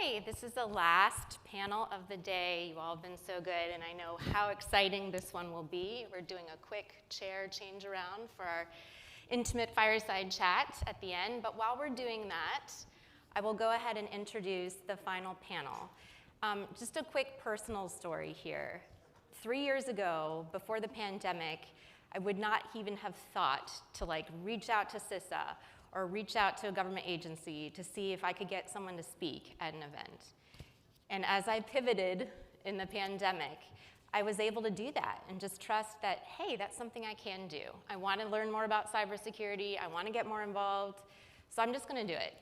Okay, this is the last panel of the day. You all have been so good, and I know how exciting this one will be. We're doing a quick chair change around for our intimate fireside chat at the end, but while we're doing that, I will go ahead and introduce the final panel. Just a quick personal story here. 3 years ago, before the pandemic, I would not even have thought to reach out to CISA or reach out to a government agency to see if I could get someone to speak at an event. And as I pivoted in the pandemic, I was able to do that and just trust that, hey, that's something I can do. I want to learn more about cybersecurity. I want to get more involved. So I'm just going to do it.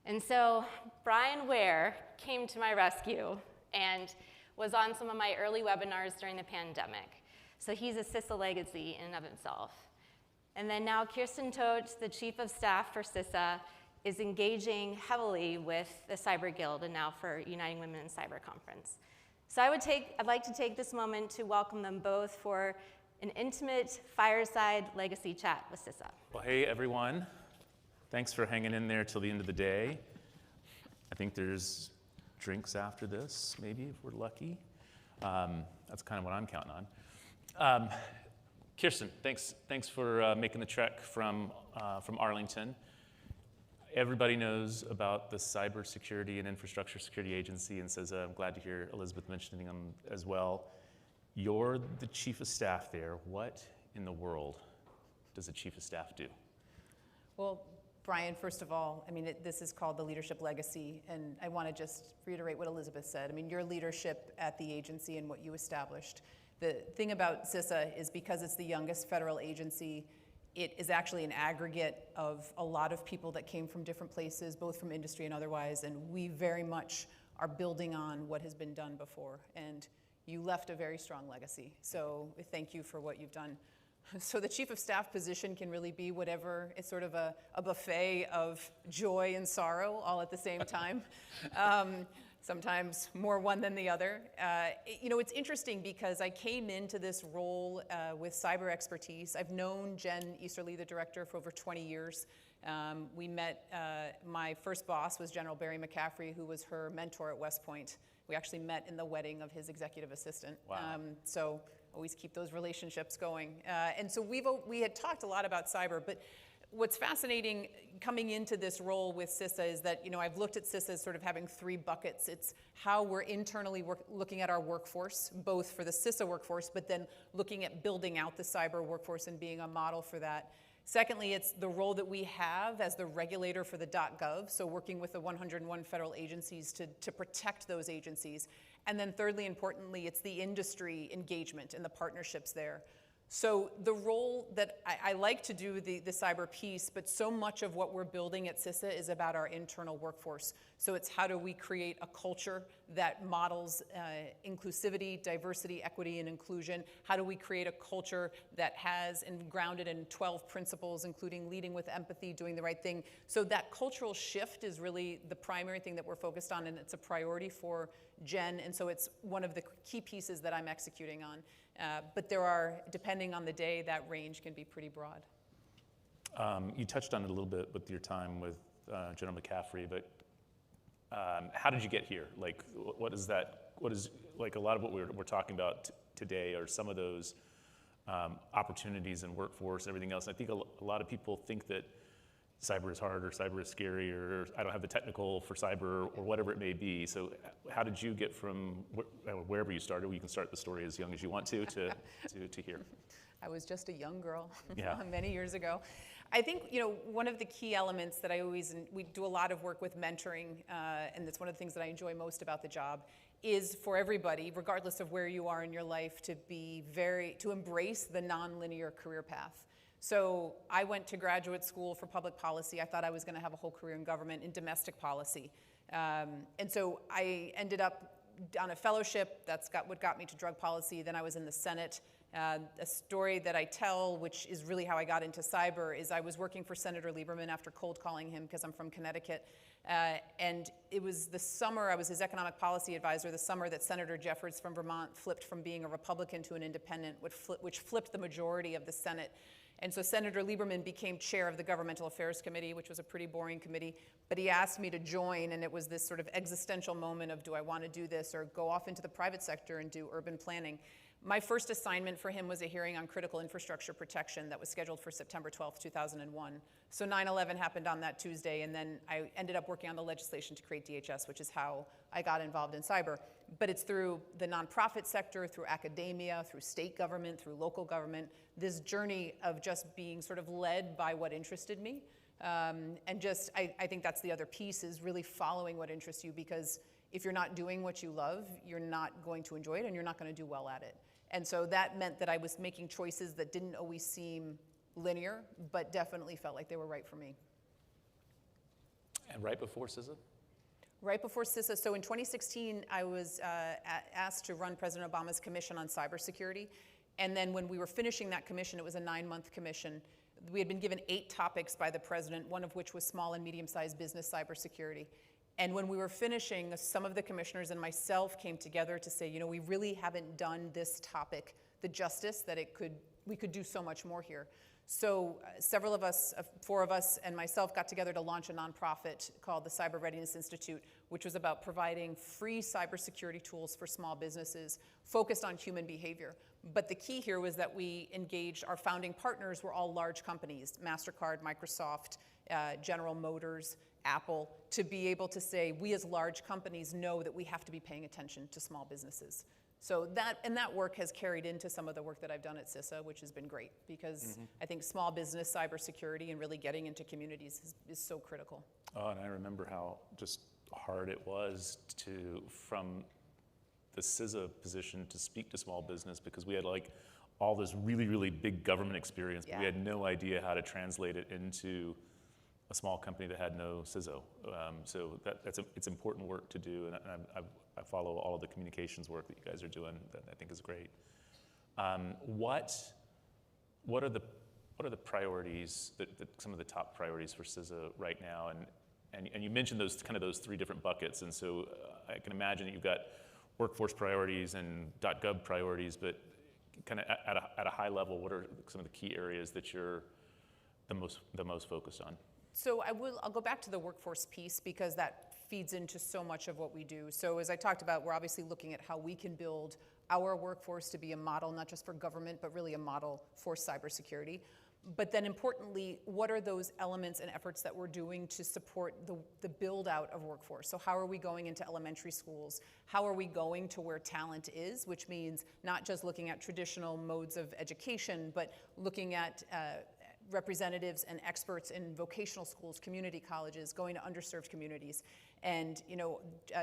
And so Brian Ware came to my rescue and was on some of my early webinars during the pandemic. So he's a CISA legacy in and of itself. And then now Kirsten Toth, the Chief of Staff for CISA, is engaging heavily with the Cyber Guild and now for Uniting Women in Cyber Conference. So I'd like to take this moment to welcome them both for an intimate fireside legacy chat with CISA. Well, hey everyone. Thanks for hanging in there till the end of the day. I think there's drinks after this, maybe, if we're lucky. That's kind of what I'm counting on. Kirsten, thanks for making the trek from Arlington. Everybody knows about the Cybersecurity and Infrastructure Security Agency and says, I'm glad to hear Elizabeth mentioning them as well. You're the Chief of Staff there. What in the world does a Chief of Staff do? Well, Brian, first of all, this is called the Leadership Legacy, and I want to just reiterate what Elizabeth said. Your leadership at the agency and what you established. The thing about CISA is because it's the youngest federal agency, it is actually an aggregate of a lot of people that came from different places, both from industry and otherwise, and we very much are building on what has been done before. And you left a very strong legacy, so thank you for what you've done. So the Chief of Staff position can really be whatever. It's sort of a buffet of joy and sorrow all at the same time. Sometimes more one than the other. It's interesting because I came into this role with cyber expertise. I've known Jen Easterly, the director, for over 20 years. We met, my first boss was General Barry McCaffrey, who was her mentor at West Point. We actually met in the wedding of his executive assistant. Wow. So always keep those relationships going. And so we had talked a lot about cyber, but what's fascinating coming into this role with CISA is that, I've looked at CISA as sort of having three buckets. It's how we're internally looking at our workforce, both for the CISA workforce, but then looking at building out the cyber workforce and being a model for that. Secondly, it's the role that we have as the regulator for the .gov, so working with the 101 federal agencies to protect those agencies. And then thirdly, importantly, it's the industry engagement and the partnerships there. So the role that I like to do the cyber piece, but so much of what we're building at CISA is about our internal workforce. So it's how do we create a culture that models inclusivity, diversity, equity, and inclusion? How do we create a culture that has and grounded in 12 principles, including leading with empathy, doing the right thing? So that cultural shift is really the primary thing that we're focused on, and it's a priority for Jen, and so it's one of the key pieces that I'm executing on. But there are, depending on the day, that range can be pretty broad. You touched on it a little bit with your time with General McCaffrey, but how did you get here? What is a lot of what we're talking about today are some of those opportunities in workforce and everything else. I think a lot of people think that cyber is hard or cyber is scary or I don't have the technical for cyber or whatever it may be. So how did you get from wherever you started, you can start the story as young as you want to here? I was just a young girl yeah. many years ago. I think, one of the key elements that we do a lot of work with mentoring, and that's one of the things that I enjoy most about the job, is for everybody, regardless of where you are in your life, to embrace the nonlinear career path. So I went to graduate school for public policy. I thought I was going to have a whole career in government in domestic policy. And so I ended up on a fellowship. That's what got me to drug policy. Then I was in the Senate. A story that I tell, which is really how I got into cyber, is I was working for Senator Lieberman after cold calling him because I'm from Connecticut. And it was the summer, I was his economic policy advisor, the summer that Senator Jeffords from Vermont flipped from being a Republican to an independent, which flipped the majority of the Senate. And so Senator Lieberman became chair of the Governmental Affairs Committee, which was a pretty boring committee, but he asked me to join, and it was this sort of existential moment of, do I want to do this or go off into the private sector and do urban planning? My first assignment for him was a hearing on critical infrastructure protection that was scheduled for September 12th, 2001. So 9/11 happened on that Tuesday, and then I ended up working on the legislation to create DHS, which is how I got involved in cyber. But it's through the nonprofit sector, through academia, through state government, through local government, this journey of just being sort of led by what interested me. And just, I think that's the other piece, is really following what interests you, because if you're not doing what you love, you're not going to enjoy it and you're not going to do well at it. And so that meant that I was making choices that didn't always seem linear, but definitely felt like they were right for me. And right before CISA? Right before CISA, so in 2016, I was asked to run President Obama's Commission on Cybersecurity. And then when we were finishing that commission, it was a 9-month commission. We had been given 8 topics by the president, one of which was small and medium-sized business cybersecurity. And when we were finishing, some of the commissioners and myself came together to say, you know, we really haven't done this topic the justice that we could do so much more here. So several of us, 4 of us and myself, got together to launch a nonprofit called the Cyber Readiness Institute, which was about providing free cybersecurity tools for small businesses focused on human behavior. But the key here was that we engaged, our founding partners were all large companies, MasterCard, Microsoft, General Motors, Apple, to be able to say, we as large companies know that we have to be paying attention to small businesses. So that work has carried into some of the work that I've done at CISA, which has been great, because I think small business cybersecurity and really getting into communities is so critical. Oh, and I remember how just hard it was from the CISA position to speak to small business, because we had like all this really, really big government experience, but we had no idea how to translate it into a small company that had no CISO. So it's important work to do, and I follow all of the communications work that you guys are doing that I think is great. What are the priorities, some of the top priorities for CISA right now? And you mentioned those 3 different buckets, and so I can imagine that you've got workforce priorities and .gov priorities, but kind of at a high level, what are some of the key areas that you're the most focused on? So I'll go back to the workforce piece, because that feeds into so much of what we do. So as I talked about, we're obviously looking at how we can build our workforce to be a model, not just for government, but really a model for cybersecurity. But then importantly, what are those elements and efforts that we're doing to support the build out of workforce? So how are we going into elementary schools? How are we going to where talent is, which means not just looking at traditional modes of education, but looking at representatives and experts in vocational schools, community colleges, going to underserved communities. And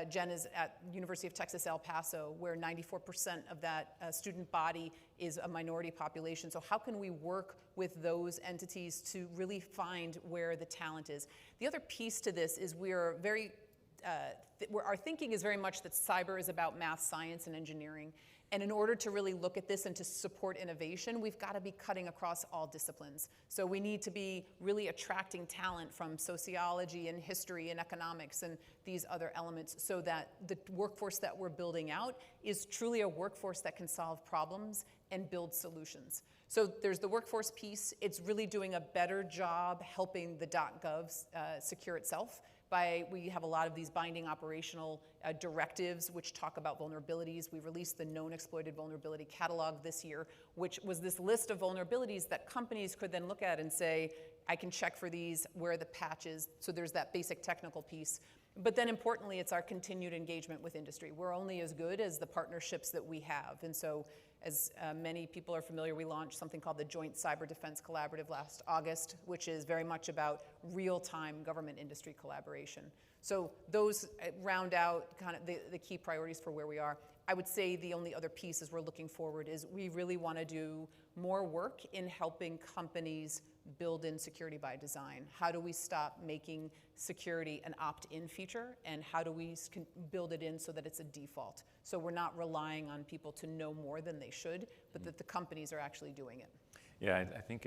Jen is at University of Texas, El Paso, where 94% of that student body is a minority population. So how can we work with those entities to really find where the talent is? The other piece to this is our thinking is very much that cyber is about math, science, and engineering. And in order to really look at this and to support innovation, we've got to be cutting across all disciplines. So we need to be really attracting talent from sociology and history and economics and these other elements, so that the workforce that we're building out is truly a workforce that can solve problems and build solutions. So there's the workforce piece. It's really doing a better job helping the .gov secure itself. We have a lot of these binding operational directives which talk about vulnerabilities. We released the Known Exploited Vulnerability Catalog this year, which was this list of vulnerabilities that companies could then look at and say, I can check for these, where are the patches? So there's that basic technical piece. But then importantly, it's our continued engagement with industry. We're only as good as the partnerships that we have. And so as many people are familiar, we launched something called the Joint Cyber Defense Collaborative last August, which is very much about real-time government industry collaboration. So those round out kind of the key priorities for where we are. I would say the only other piece as we're looking forward is we really want to do more work in helping companies build in security by design. How do we stop making security an opt-in feature, and how do we build it in so that it's a default? So we're not relying on people to know more than they should, but that the companies are actually doing it. Yeah, I think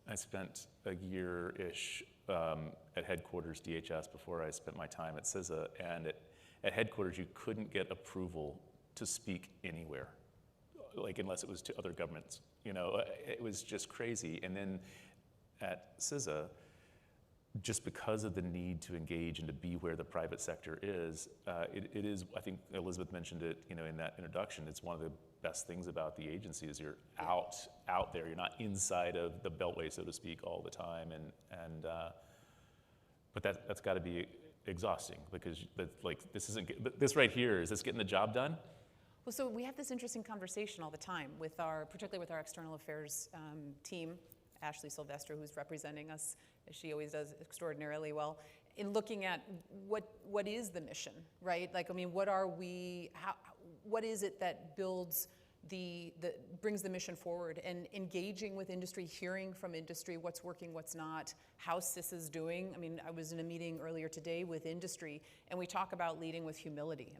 I spent a year-ish at headquarters DHS before I spent my time at CISA, and at headquarters you couldn't get approval to speak anywhere, like unless it was to other governments It was just crazy. And then at CISA, just because of the need to engage and to be where the private sector is, it is, I think Elizabeth mentioned it, in that introduction, it's one of the best things about the agency is you're out there. You're not inside of the beltway, so to speak, all the time. But that's got to be exhausting because this right here, is this getting the job done? Well, so we have this interesting conversation all the time particularly with our external affairs team, Ashley Sylvester, who's representing us, as she always does extraordinarily well, in looking at what is the mission, right? What is it that builds brings the mission forward, and engaging with industry, hearing from industry what's working, what's not, how CISA's doing. I was in a meeting earlier today with industry, and we talk about leading with humility.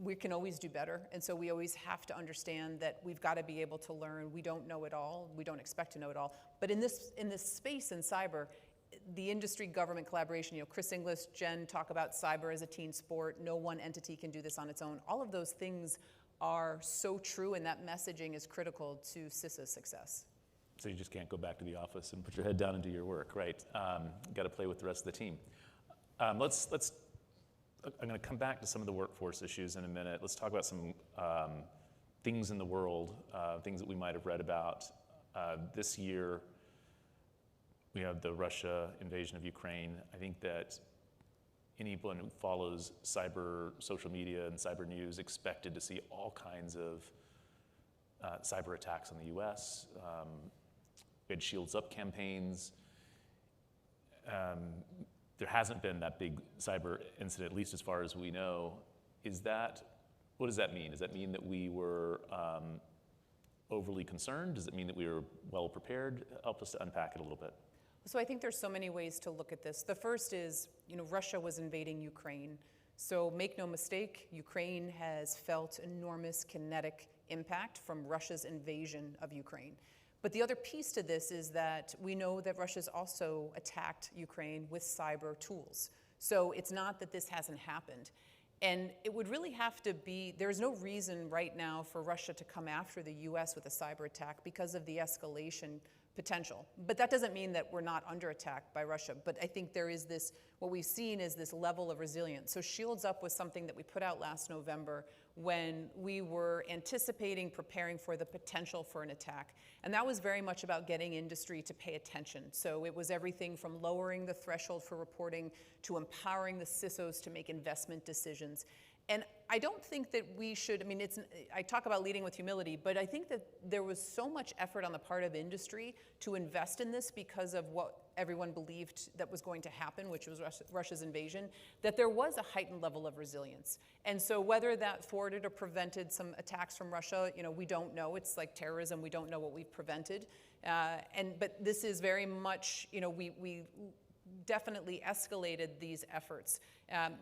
We can always do better, and so we always have to understand that we've got to be able to learn. We don't know it all. We don't expect to know it all. But in this space in cyber, the industry government collaboration, Chris Inglis, Jen talk about cyber as a team sport. No one entity can do this on its own. All of those things are so true, and that messaging is critical to CISA's success. So you just can't go back to the office and put your head down and do your work, right? Got to play with the rest of the team. I'm going to come back to some of the workforce issues in a minute. Let's talk about some things in the world, things that we might have read about. This year, we have the Russia invasion of Ukraine. I think that anyone who follows cyber social media and cyber news expected to see all kinds of cyber attacks on the US. We had Shields Up campaigns. There hasn't been that big cyber incident, at least as far as we know. What does that mean? Does that mean that we were overly concerned? Does it mean that we were well prepared? Help us to unpack it a little bit. So I think there's so many ways to look at this. The first is, Russia was invading Ukraine. So make no mistake, Ukraine has felt enormous kinetic impact from Russia's invasion of Ukraine. But the other piece to this is that we know that Russia's also attacked Ukraine with cyber tools. So it's not that this hasn't happened. And it would really have to be, there's no reason right now for Russia to come after the US with a cyber attack because of the escalation potential. But that doesn't mean that we're not under attack by Russia. But I think there is this, what we've seen is this level of resilience. So Shields Up was something that we put out last November when we were anticipating, preparing for the potential for an attack. And that was very much about getting industry to pay attention. So it was everything from lowering the threshold for reporting to empowering the CISOs to make investment decisions. And I don't think that we should, I talk about leading with humility, but I think that there was so much effort on the part of industry to invest in this because of what everyone believed that was going to happen, which was Russia's invasion, that there was a heightened level of resilience. And so whether that thwarted or prevented some attacks from Russia, we don't know. It's like terrorism, we don't know what we've prevented. But this is very much, we definitely escalated these efforts.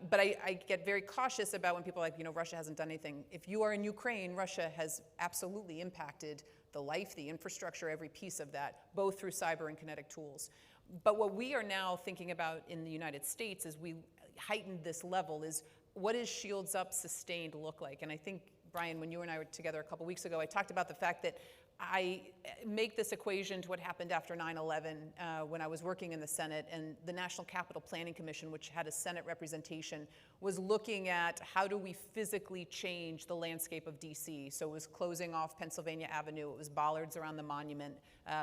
But I get very cautious about when people are like, Russia hasn't done anything. If you are in Ukraine, Russia has absolutely impacted the life, the infrastructure, every piece of that, both through cyber and kinetic tools. But what we are now thinking about in the United States as we heightened this level is what does Shields Up sustained look like? And I think, Brian, when you and I were together a couple weeks ago, I talked about the fact that I make this equation to what happened after 9/11 when I was working in the Senate, and the National Capital Planning Commission, which had a Senate representation, was looking at how do we physically change the landscape of DC. So it was closing off Pennsylvania Avenue, it was bollards around the monument,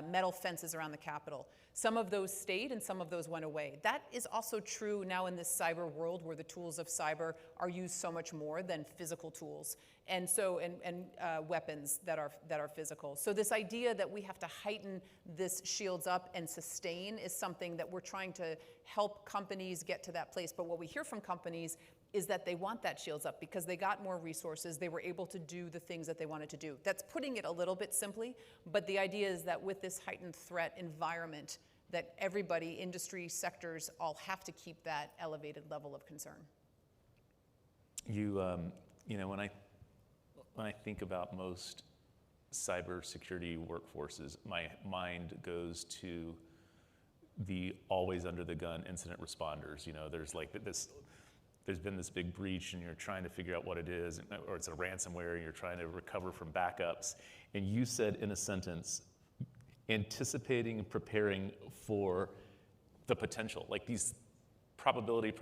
metal fences around the Capitol. Some of those stayed and some of those went away. That is also true now in this cyber world where the tools of cyber are used so much more than physical tools. And so, weapons that are physical. So this idea that we have to heighten this Shields Up and sustain is something that we're trying to help companies get to that place. But what we hear from companies is that they want that Shields Up because they got more resources, they were able to do the things that they wanted to do. That's putting it a little bit simply, but the idea is that with this heightened threat environment, that everybody, industry, sectors, all have to keep that elevated level of concern. When I think about most cybersecurity workforces, my mind goes to the always under the gun incident responders. There's like this there's been this big breach and you're trying to figure out what it is, or it's a ransomware and you're trying to recover from backups. And you said in a sentence, anticipating and preparing for the potential, like these probability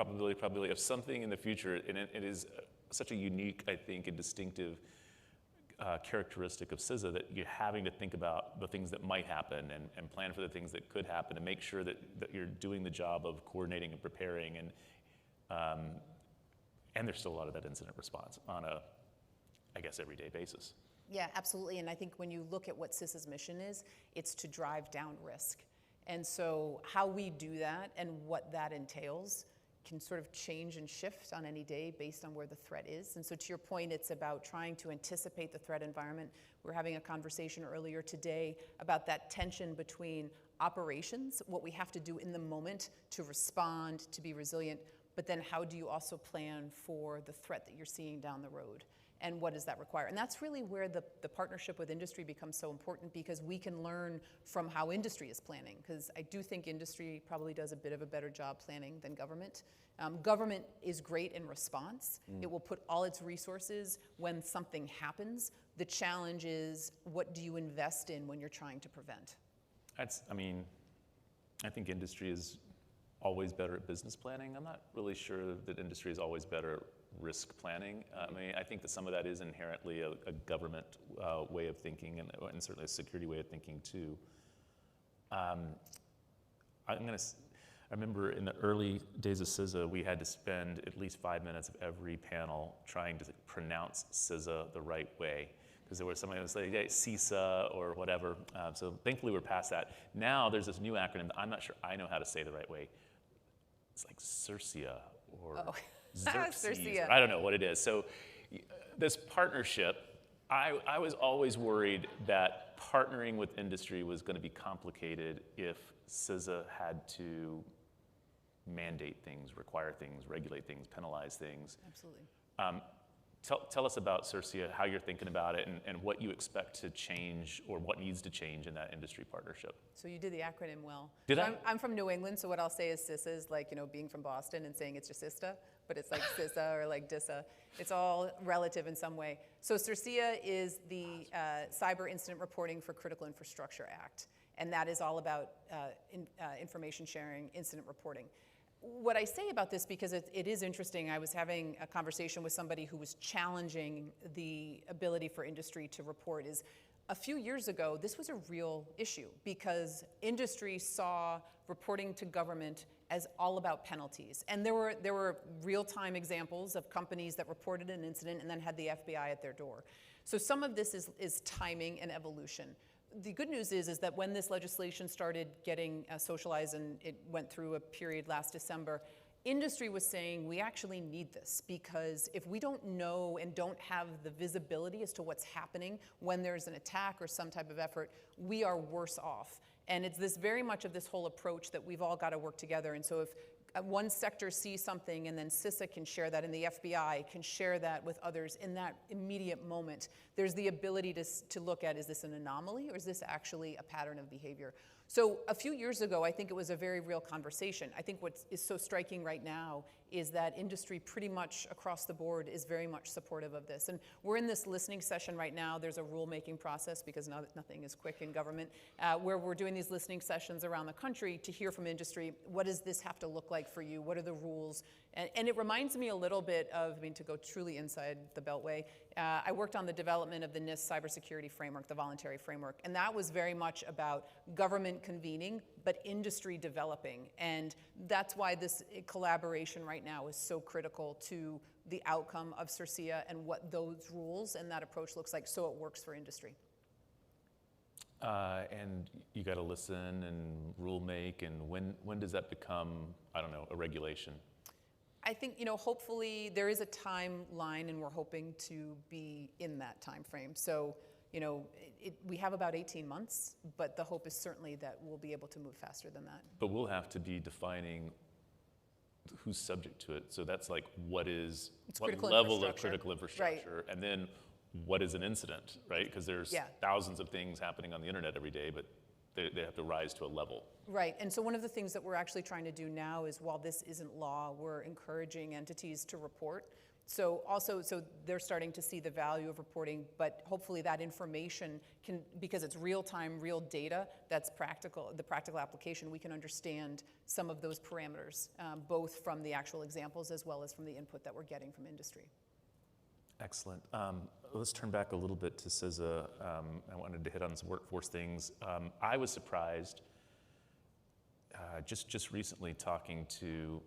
of something in the future. And it is such a unique, I think, and distinctive characteristic of CISA that you're having to think about the things that might happen and plan for the things that could happen and make sure that you're doing the job of coordinating and preparing. And there's still a lot of that incident response on a, I guess, everyday basis. Yeah, absolutely. And I think when you look at what CISA's mission is, it's to drive down risk. And so how we do that and what that entails can sort of change and shift on any day based on where the threat is. And so to your point, it's about trying to anticipate the threat environment. We were having a conversation earlier today about that tension between operations, what we have to do in the moment to respond, to be resilient, but then how do you also plan for the threat that you're seeing down the road? And what does that require? And that's really where the partnership with industry becomes so important, because we can learn from how industry is planning. Because I do think industry probably does a bit of a better job planning than government. Government is great in response. It will put all its resources when something happens. The challenge is, what do you invest in when you're trying to prevent? I think industry is always better at business planning. I'm not really sure that industry is always better at risk planning. I think that some of that is inherently a government way of thinking, and certainly a security way of thinking too. I remember in the early days of CISA, we had to spend at least 5 minutes of every panel trying to pronounce CISA the right way, because there was somebody who was like, hey, CISA or whatever. So thankfully we're past that. Now there's this new acronym that I'm not sure I know how to say the right way. It's like CIRCIA or Xerxes. CIRCIA. I don't know what it is. So this partnership, I was always worried that partnering with industry was going to be complicated if CISA had to mandate things, require things, regulate things, penalize things. Absolutely. Tell us about CIRCIA, how you're thinking about it, and what you expect to change or what needs to change in that industry partnership. So you did the acronym well. Did so I? I'm from New England, so what I'll say is CISA is like, being from Boston and saying it's just CISTA, but it's like CISA or like DISA. It's all relative in some way. So CIRCIA is the Cyber Incident Reporting for Critical Infrastructure Act, and that is all about information sharing, incident reporting. What I say about this, because it is interesting, I was having a conversation with somebody who was challenging the ability for industry to report, is a few years ago, this was a real issue because industry saw reporting to government as all about penalties. And there were real-time examples of companies that reported an incident and then had the FBI at their door. So some of this is timing and evolution. The good news is that when this legislation started getting socialized and it went through a period last December, industry was saying we actually need this, because if we don't know and don't have the visibility as to what's happening when there's an attack or some type of effort, we are worse off. And it's this very much of this whole approach that we've all got to work together. And so if one sector sees something and then CISA can share that and the FBI can share that with others in that immediate moment, there's the ability to look at, is this an anomaly or is this actually a pattern of behavior? So a few years ago, I think it was a very real conversation. I think what is so striking right now is that industry pretty much across the board is very much supportive of this. And we're in this listening session right now. There's a rulemaking process, because nothing is quick in government, where we're doing these listening sessions around the country to hear from industry. What does this have to look like for you? What are the rules? And it reminds me a little bit of, to go truly inside the Beltway, I worked on the development of the NIST cybersecurity framework, the voluntary framework, and that was very much about government convening, but industry developing. And that's why this collaboration right now is so critical to the outcome of CIRCIA and what those rules and that approach looks like, so it works for industry. And you got to listen and rule make, and when does that become, I don't know, a regulation? I think, hopefully there is a timeline, and we're hoping to be in that time frame. So, we have about 18 months, but the hope is certainly that we'll be able to move faster than that. But we'll have to be defining who's subject to it. So that's like, what level of critical infrastructure, right. And then what is an incident, right? Because there's thousands of things happening on the internet every day, but they have to rise to a level. Right, and so one of the things that we're actually trying to do now is, while this isn't law, we're encouraging entities to report. So they're starting to see the value of reporting, but hopefully that information can, because it's real-time, real data, that's practical, the practical application, we can understand some of those parameters, both from the actual examples as well as from the input that we're getting from industry. Excellent. Let's turn back a little bit to CISA. I wanted to hit on some workforce things. I was surprised just recently talking to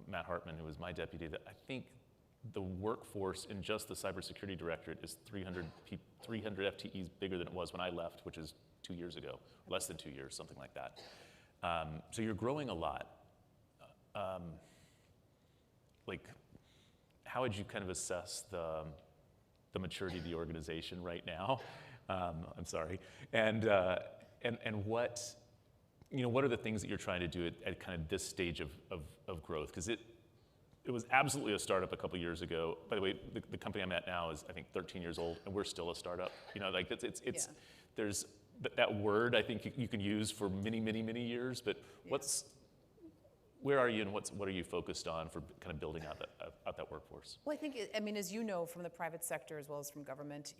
Matt Hartman, who was my deputy, that I think the workforce in just the cybersecurity directorate is 300 FTEs bigger than it was when I left, which is 2 years ago, less than 2 years, something like that. So you're growing a lot. How would you kind of assess the maturity of the organization right now? I'm sorry. And what, what are the things that you're trying to do at kind of this stage of growth? Because it was absolutely a startup a couple years ago. By the way, the company I'm at now is, I think, 13 years old, and we're still a startup. There's that word I think you can use for many, many, many years, but where are you, and what are you focused on for kind of building out that workforce? Well, I think, as you know, from the private sector as well as from government,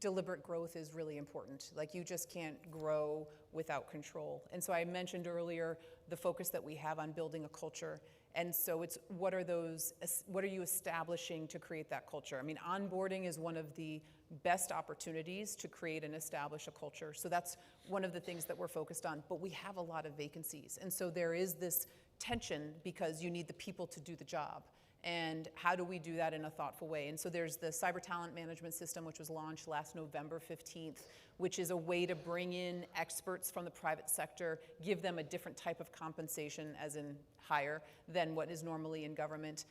deliberate growth is really important. Like, you just can't grow without control. And so I mentioned earlier the focus that we have on building a culture. And so it's, what are you establishing to create that culture? Onboarding is one of the best opportunities to create and establish a culture. So that's one of the things that we're focused on. But we have a lot of vacancies. And so there is this tension, because you need the people to do the job. And how do we do that in a thoughtful way? And so there's the Cyber Talent Management System, which was launched last November 15th, which is a way to bring in experts from the private sector, give them a different type of compensation, as in higher than what is normally in government,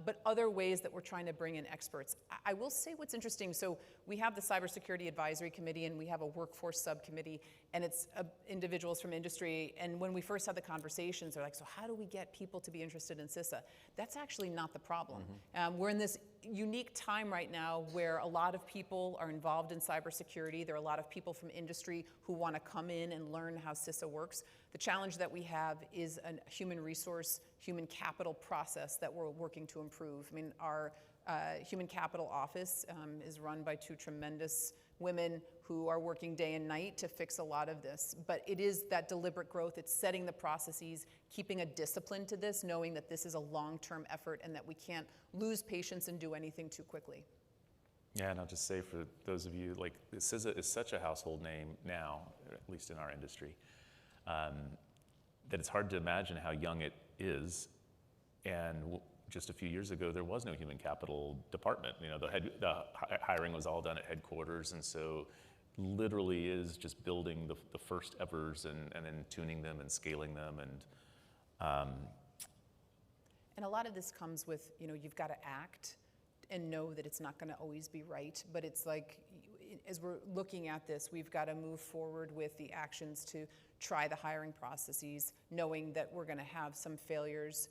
but other ways that we're trying to bring in experts. I will say what's interesting, so we have the Cybersecurity Advisory Committee, and we have a workforce subcommittee, and it's individuals from industry. And when we first had the conversations, they're like, so how do we get people to be interested in CISA? That's actually not the problem. We're in this unique time right now where a lot of people are involved in cybersecurity. There are a lot of people from industry who want to come in and learn how CISA works. The challenge that we have is a human resource, human capital process that we're working to improve. Our human capital office is run by two tremendous women who are working day and night to fix a lot of this. But it is that deliberate growth. It's setting the processes, keeping a discipline to this, knowing that this is a long-term effort and that we can't lose patience and do anything too quickly. Yeah, and I'll just say, for those of you, CISA is such a household name now, at least in our industry, that it's hard to imagine how young it is. And just a few years ago, there was no human capital department. The hiring was all done at headquarters, and so literally is just building the first evers and then tuning them and scaling them. And a lot of this comes with, you've got to act and know that it's not going to always be right. But it's like, as we're looking at this, we've got to move forward with the actions to try the hiring processes, knowing that we're going to have some failures.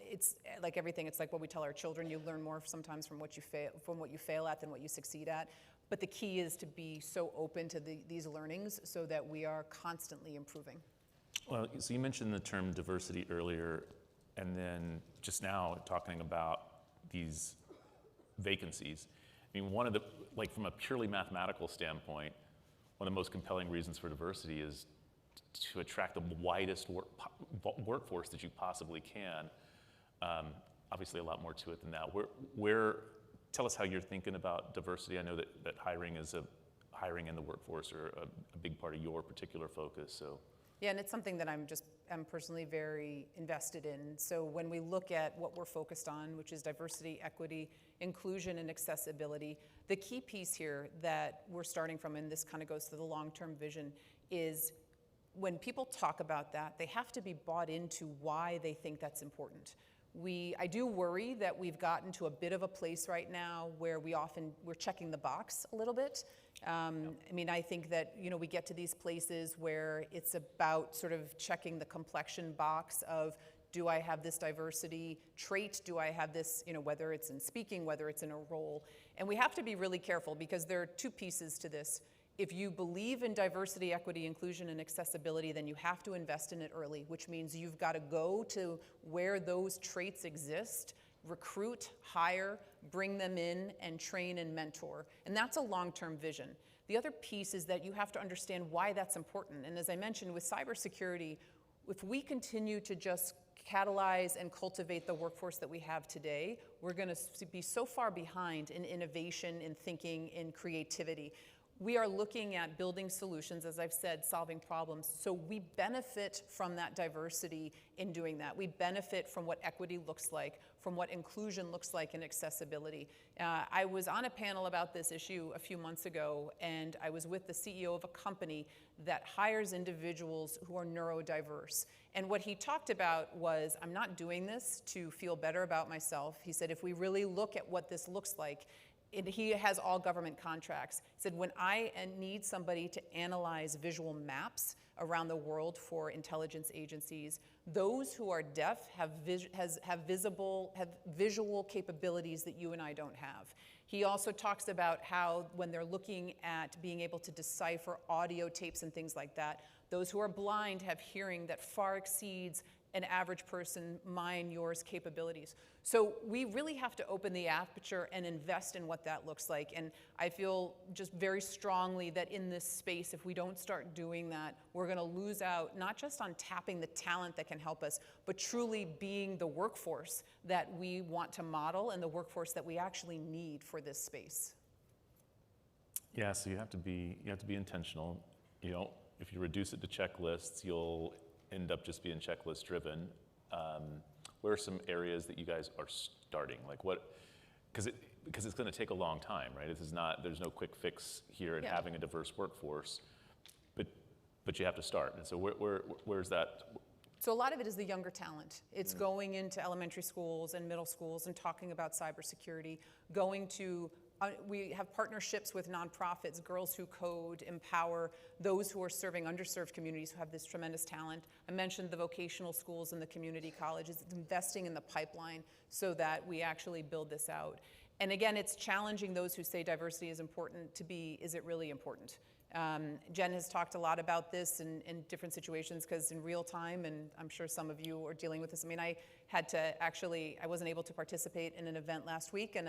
It's like everything. It's like what we tell our children: you learn more sometimes from what you fail at than what you succeed at. But the key is to be so open to these learnings so that we are constantly improving. Well, so you mentioned the term diversity earlier, and then just now talking about these vacancies. One of the, from a purely mathematical standpoint, one of the most compelling reasons for diversity is to attract the widest workforce that you possibly can. Obviously, a lot more to it than that. Tell us how you're thinking about diversity. I know that hiring in the workforce are a big part of your particular focus. So. Yeah, and it's something that I'm personally very invested in. So when we look at what we're focused on, which is diversity, equity, inclusion, and accessibility, the key piece here that we're starting from, and this kind of goes to the long-term vision, is when people talk about that, they have to be bought into why they think that's important. I do worry that we've gotten to a bit of a place right now where we're checking the box a little bit. I think that, we get to these places where it's about sort of checking the complexion box of, do I have this diversity trait? Do I have this, whether it's in speaking, whether it's in a role? And we have to be really careful, because there are two pieces to this. If you believe in diversity, equity, inclusion, and accessibility, then you have to invest in it early, which means you've got to go to where those traits exist, recruit, hire, bring them in, and train and mentor. And that's a long-term vision. The other piece is that you have to understand why that's important. And as I mentioned, with cybersecurity, if we continue to just catalyze and cultivate the workforce that we have today, we're going to be so far behind in innovation, in thinking, in creativity. We are looking at building solutions, as I've said, solving problems. So we benefit from that diversity in doing that. We benefit from what equity looks like, from what inclusion looks like in accessibility. I was on a panel about this issue a few months ago, and I was with the CEO of a company that hires individuals who are neurodiverse. And what he talked about was, I'm not doing this to feel better about myself. He said, if we really look at what this looks like, he has all government contracts. He said, when I need somebody to analyze visual maps around the world for intelligence agencies, those who are deaf have visual capabilities that you and I don't have. He also talks about how when they're looking at being able to decipher audio tapes and things like that, those who are blind have hearing that far exceeds an average person, mine, yours capabilities. So we really have to open the aperture and invest in what that looks like. And I feel just very strongly that in this space, if we don't start doing that, we're going to lose out not just on tapping the talent that can help us, but truly being the workforce that we want to model and the workforce that we actually need for this space. Yeah, so you have to be intentional. You know, if you reduce it to checklists, you'll end up just being checklist driven. Where are some areas that you guys are starting? Like what, because it's going to take a long time, right? There's no quick fix here in having a diverse workforce, but you have to start. And so where's that? So a lot of it is the younger talent. It's going into elementary schools and middle schools and talking about cybersecurity, going to we have partnerships with nonprofits, Girls Who Code, Empower, those who are serving underserved communities who have this tremendous talent. I mentioned the vocational schools and the community colleges. It's investing in the pipeline so that we actually build this out. And again, it's challenging those who say diversity is important to be, is it really important? Jen has talked a lot about this in different situations because in real time, and I'm sure some of you are dealing with this. I mean, I wasn't able to participate in an event last week, and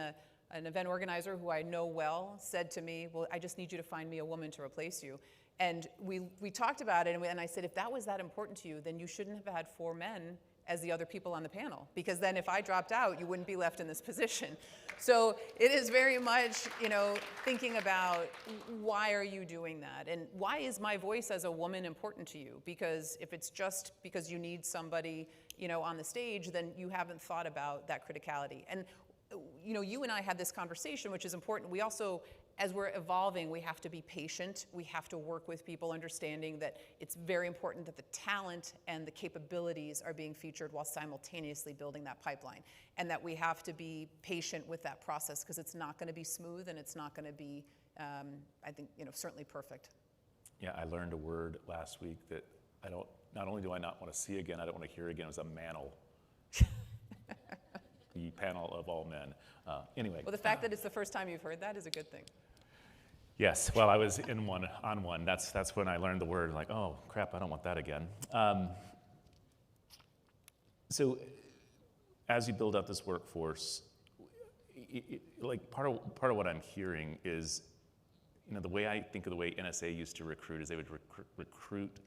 an event organizer who I know well said to me, well, I just need you to find me a woman to replace you. And we talked about it, and I said, if that was that important to you, then you shouldn't have had 4 men as the other people on the panel, because then if I dropped out, you wouldn't be left in this position. So it is very much, thinking about why are you doing that? And why is my voice as a woman important to you? Because if it's just because you need somebody, on the stage, then you haven't thought about that criticality. And you and I had this conversation, which is important. We also, as we're evolving, we have to be patient. We have to work with people, understanding that it's very important that the talent and the capabilities are being featured while simultaneously building that pipeline. And that we have to be patient with that process because it's not going to be smooth and it's not going to be, I think, certainly perfect. Yeah, I learned a word last week that not only do I not want to see again, I don't want to hear again. It was a mantle. The panel of all men. Anyway. Well, the fact that it's the first time you've heard that is a good thing. Yes, well, I was on one. That's when I learned the word, like, oh, crap, I don't want that again. So as you build out this workforce, part of what I'm hearing is, the way I think of the way NSA used to recruit is they would recruit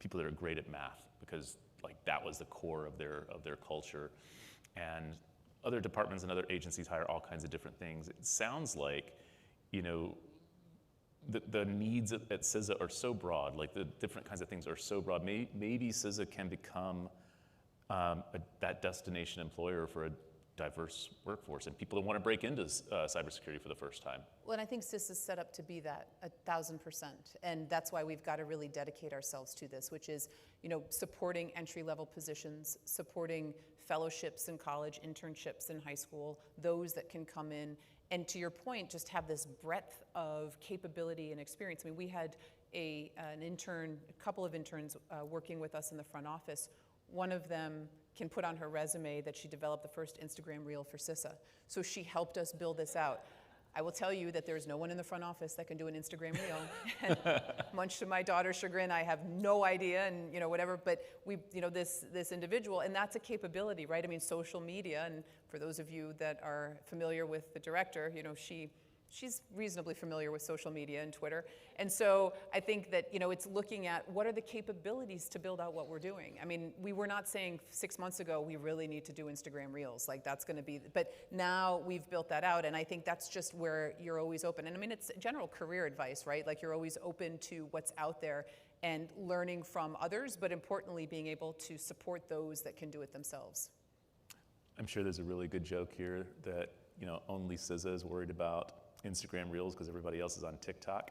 people that are great at math because that was the core of their culture. And other departments and other agencies hire all kinds of different things. It sounds like, the needs at CISA are so broad, the different kinds of things are so broad. Maybe CISA can become that destination employer for a diverse workforce and people that want to break into cybersecurity for the first time. Well, and I think CISA is set up to be that 1,000%. And that's why we've got to really dedicate ourselves to this, which is, supporting entry-level positions, supporting fellowships in college, internships in high school, those that can come in. And to your point, just have this breadth of capability and experience. I mean, we had a couple of interns working with us in the front office. One of them can put on her resume that she developed the first Instagram reel for CISA. So she helped us build this out. I will tell you that there's no one in the front office that can do an Instagram reel. And much to my daughter's chagrin, I have no idea, and whatever. But this individual, and that's a capability, right? I mean, social media, and for those of you that are familiar with the director, she's reasonably familiar with social media and Twitter. And so I think that, it's looking at what are the capabilities to build out what we're doing. I mean, we were not saying 6 months ago, we really need to do Instagram Reels. Like that's going to be, but now we've built that out. And I think that's just where you're always open. And I mean, it's general career advice, right? Like you're always open to what's out there and learning from others, but importantly, being able to support those that can do it themselves. I'm sure there's a really good joke here that, only CISA is worried about Instagram Reels because everybody else is on TikTok.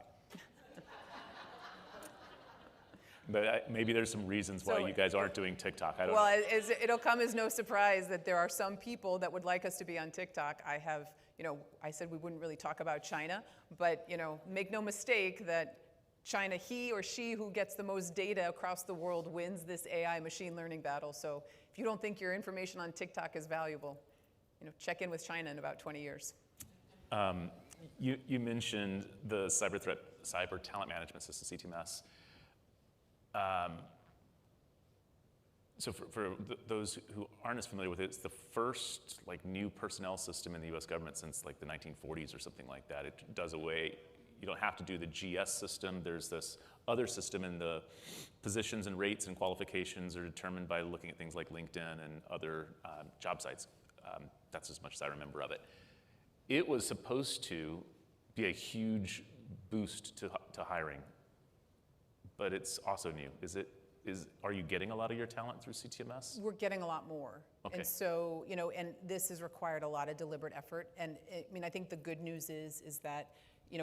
But maybe there's some reasons why you guys aren't doing TikTok. I don't know. Well, it'll come as no surprise that there are some people that would like us to be on TikTok. I have, I said we wouldn't really talk about China, but, make no mistake that China, he or she who gets the most data across the world wins this AI machine learning battle. So if you don't think your information on TikTok is valuable, check in with China in about 20 years. You mentioned the cyber talent management system, CTMS. So for those who aren't as familiar with it, it's the first new personnel system in the U.S. government since the 1940s or something like that. It does away. You don't have to do the GS system. There's this other system, and the positions and rates and qualifications are determined by looking at things like LinkedIn and other job sites. That's as much as I remember of it. It was supposed to be a huge boost to hiring, but it's also new. Are you getting a lot of your talent through CTMS? We're getting a lot more. Okay. And so, and this has required a lot of deliberate effort. And I think the good news is that,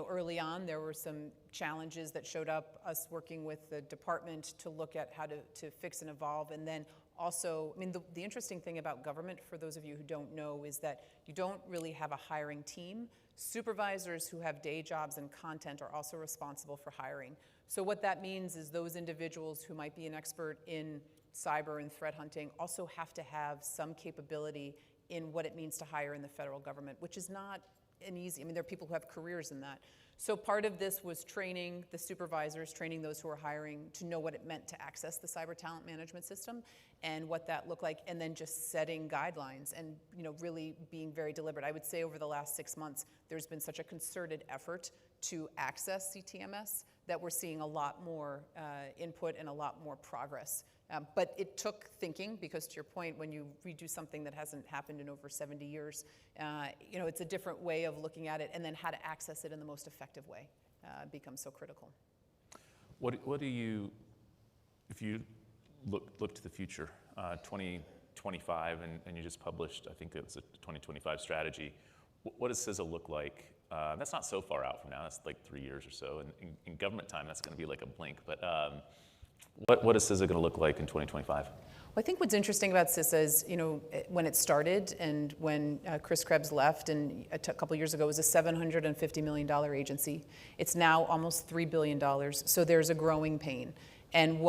early on there were some challenges that showed up, us working with the department to look at how to fix and evolve. And then also, the interesting thing about government, for those of you who don't know, is that you don't really have a hiring team. Supervisors who have day jobs and content are also responsible for hiring. So what that means is those individuals who might be an expert in cyber and threat hunting also have to have some capability in what it means to hire in the federal government, which is not an easy, there are people who have careers in that. So part of this was training the supervisors, training those who are hiring to know what it meant to access the cyber talent management system and what that looked like, and then just setting guidelines and really being very deliberate. I would say over the last 6 months, there's been such a concerted effort to access CTMS that we're seeing a lot more input and a lot more progress. But it took thinking, because to your point, when you redo something that hasn't happened in over 70 years, it's a different way of looking at it, and then how to access it in the most effective way becomes so critical. What do you, if you look to the future, 2025, and you just published, I think it's a 2025 strategy, what does CISA look like? That's not so far out from now, that's 3 years or so, and in government time, that's gonna be like a blink, but what is CISA going to look like in 2025? Well, I think what's interesting about CISA is, when it started and when Chris Krebs left, and a couple years ago, it was a $750 million agency. It's now almost $3 billion, so there's a growing pain. And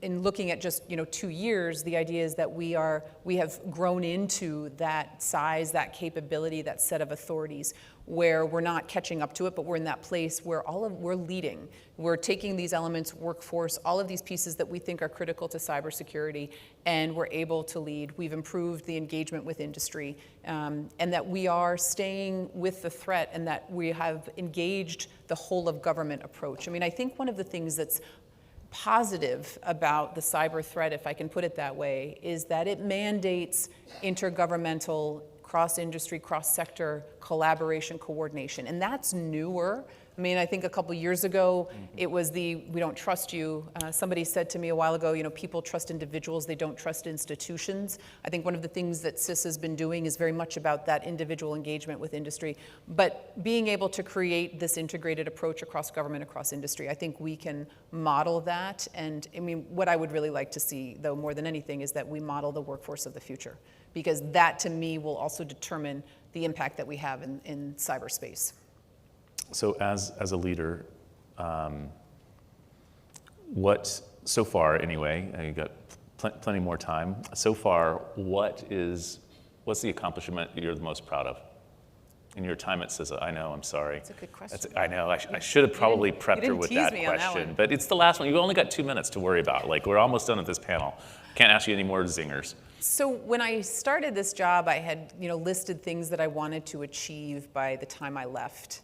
in looking at just 2 years, the idea is that we have grown into that size, that capability, that set of authorities, where we're not catching up to it, but we're in that place where we're leading. We're taking these elements, workforce, all of these pieces that we think are critical to cybersecurity, and we're able to lead. We've improved the engagement with industry, and that we are staying with the threat, and that we have engaged the whole of government approach. I think one of the things that's positive about the cyber threat, if I can put it that way, is that it mandates intergovernmental, cross-industry, cross-sector collaboration, coordination, and that's newer. I think a couple years ago, it was we don't trust you. Somebody said to me a while ago, people trust individuals, they don't trust institutions. I think one of the things that CISA has been doing is very much about that individual engagement with industry, but being able to create this integrated approach across government, across industry, I think we can model that. And what I would really like to see, though, more than anything, is that we model the workforce of the future, because that, to me, will also determine the impact that we have in cyberspace. So as a leader, so far anyway, you got plenty more time. So far, what's the accomplishment you're the most proud of in your time at CISA? I know, I'm sorry. That's a good question. I know, I should have probably prepped her with that tease me on that question, one. but it's the last one. You've only got 2 minutes to worry about. Like, we're almost done with this panel. Can't ask you any more zingers. So when I started this job, I had listed things that I wanted to achieve by the time I left.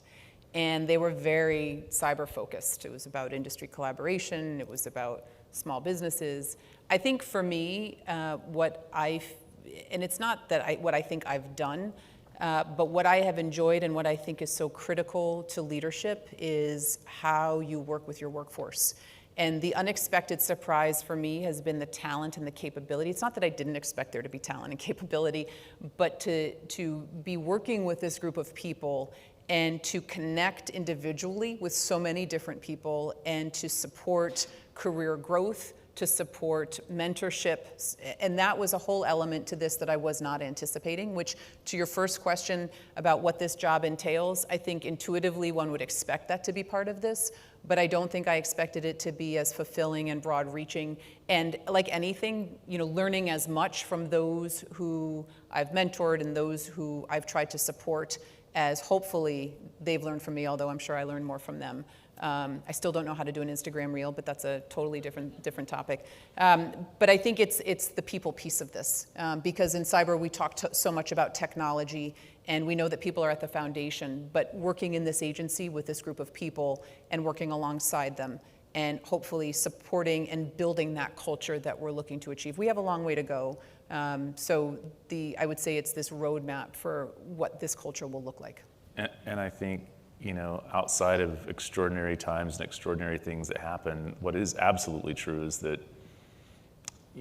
And they were very cyber focused. It was about industry collaboration. It was about small businesses. I think for me, and it's not that what I think I've done, but what I have enjoyed and what I think is so critical to leadership is how you work with your workforce. And the unexpected surprise for me has been the talent and the capability. It's not that I didn't expect there to be talent and capability, but to be working with this group of people and to connect individually with so many different people and to support career growth, to support mentorship. And that was a whole element to this that I was not anticipating, which to your first question about what this job entails, I think intuitively one would expect that to be part of this, but I don't think I expected it to be as fulfilling and broad reaching. And like anything, learning as much from those who I've mentored and those who I've tried to support as hopefully they've learned from me, although I'm sure I learned more from them. I still don't know how to do an Instagram reel, but that's a totally different topic. But I think it's the people piece of this, because in cyber we talk so much about technology, and we know that people are at the foundation, but working in this agency with this group of people and working alongside them and hopefully supporting and building that culture that we're looking to achieve. We have a long way to go. So I would say it's this roadmap for what this culture will look like. And I think, outside of extraordinary times and extraordinary things that happen, what is absolutely true is that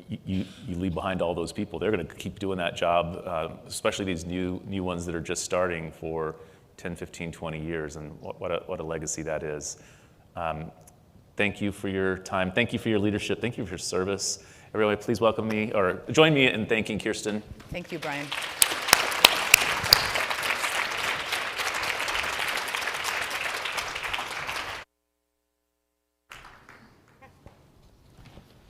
you leave behind all those people. They're going to keep doing that job, especially these new ones that are just starting for 10, 15, 20 years, and what a legacy that is. Thank you for your time. Thank you for your leadership. Thank you for your service. Everybody, please welcome me, or join me in thanking Kirsten. Thank you, Brian.